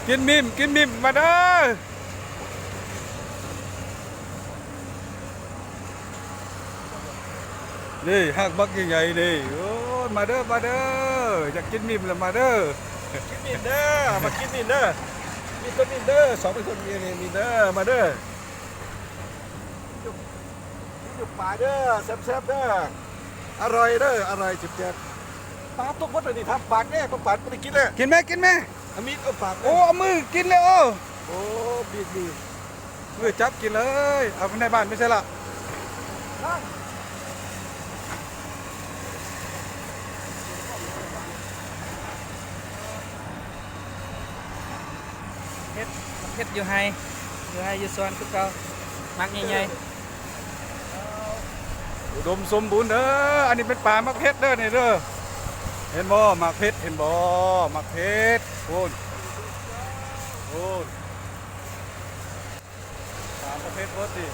กินมิมมาเด้อนี่หักบักใหญ่ๆนี่โอ้มาเด้ออยากกินมิมแล้วมาเด้อกินมินเด้อมากินมินเด้อมีต้นมินเด้อสองเป็นคนมีมินเด้อมาเด้ออยู่ป่าเด้อแซ่บๆเด้ออร่อยเด้ออร่อยจิบแจ๊บปลาตุ๊กวัดเลยนี่ทำปากแน่ต้องปากไม่ได้กินเลยกินไหมอามีดเอาปากโอ้เอามือกินเลยโอ้บีบมือจับกินเลยเอาไปในบ้านไม่ใช่ละเฮ็ดอยู่ไฮอยู่สวนคือเก่ามักใหญ่อุดมสมบูรณ์เด้ออันนี้เป็นป่ามักเพชรเด้อนี่เด้อเห็นบ่มักเพชรเห็นบ่มักเพชรโอ้ป่ามักเพชรรถดิ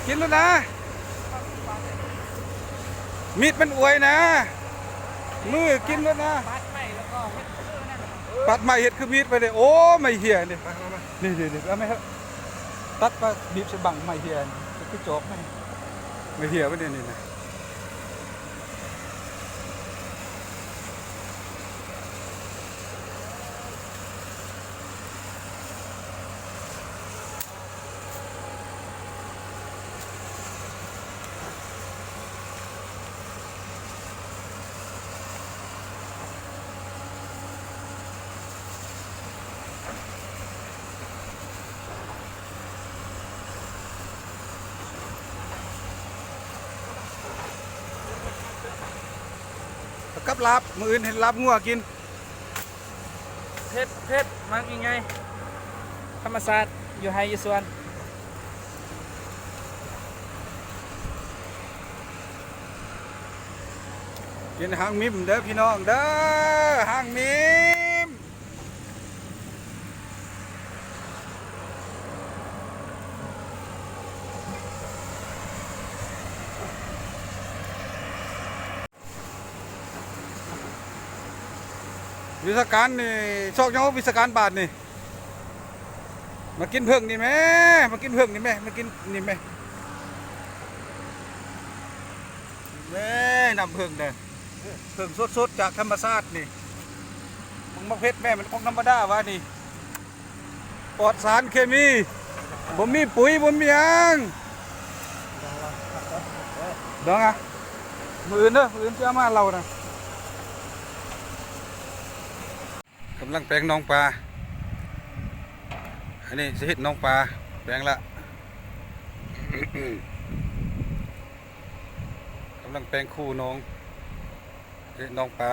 กินแล้วนะมีดมันอวยนะมือกินแล้วนะปัดไม่แล้วก็เฮ็ดนั่น ปัดไม่เห็ดคือมีดไปเลยโอ้ไม่เหี้ยนี่นี่เอาไม่ครับตัดไปบีบใส่บังไม่เหี้ยคือจบไม่เหี้ยไปนี่นะกับลาบมืออื่นเห็นลาบงัวกินเพชรมักใหญ่ธรรมศาสตร์อยู่ไฮอยู่สวนกินหางมิมเด้อพี่น้องเด้อหางมิมวิศการนี่ชอกยังวิศการบาทนี่มากินเพิ่งนี่แม่มากินนี่แม่นำเพิ่งเด้อเพิ่งสดๆจากธรรมชาตินี่มักเพชรแม่มันของธรรมดาวะนี่ปลอดสารเคมีบ่มีปุ๋ยบ่มีหยังดองอ่ะมืออื่นจะมาเรานะกำลังแปลงน้องปลาอันนี้จะเห็ดน้องปลาแปลงละกำลังแปลงคู่น้องเห็ดน้องปลา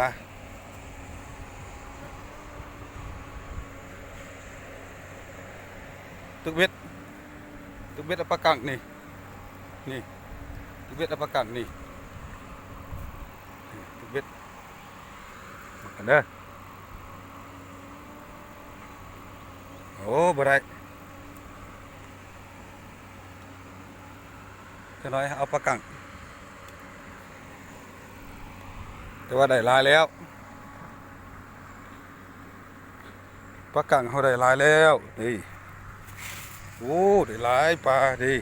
ตึกเบ็ดอัปกังนี่ตึกเบ็ดอัปกังนี่ตึกเบ็ดกันเด้อโอ้บ่ได้จะน้อยเอาปลากังแต่ว่าได้ลายแล้วปลากังเขาได้ลายแล้วนี่โอ้ได้ลายปลาดี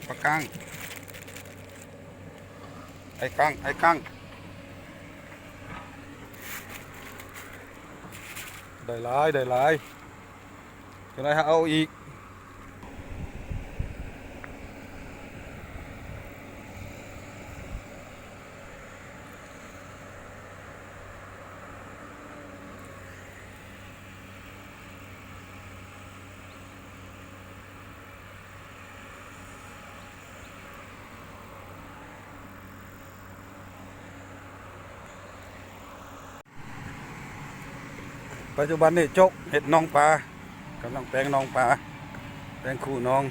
ปลากังไอ้กังได้หลายจะได้เอาอีก ปัจจุบันนี่จกเห็ดน้องปลากำลังแปลงน้องปลาแปลงคู่น้อง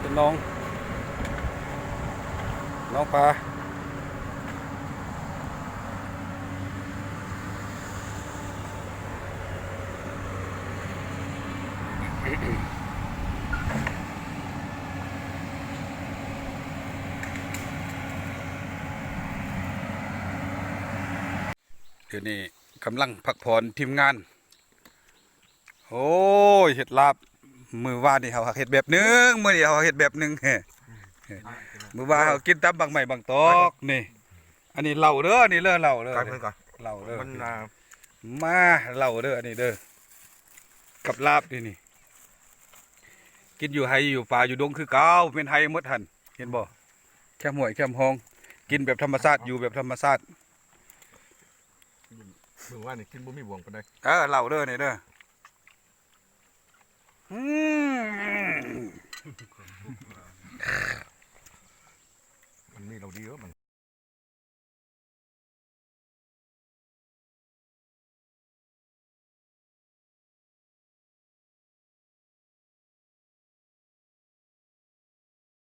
เป็นน้องปลาเดี๋ยวนี้กำลังพักผ่อนทีมงานโอ้ยเห็ดลาบมือว่านนี่เขาเห็ดแบบหนึงมือนี่เขาเห็ดแบบหนึง มือว่านเขากินตำบักใหม่บางตอกนี่อันนี้เหล่าเด้อนี่เด้อเหล่าเด้อ การเพิ่นก่อน เหล่าเด้อ มัน มาเหล่าเด้ออันนี้เด้อกับลาบนี่กินอยู่ไฮอยู่ป่าอยู่ดงคือเก่าเป็นไฮหมดหันเห็นบ่แคมห้วยแคมห้องกินแบบธรรมชาติอยู่แบบธรรมชาติ เบิ่งว่านี่กินบ่มีบ่วงปานใด เหล่าเด้อนี่เด้ออืม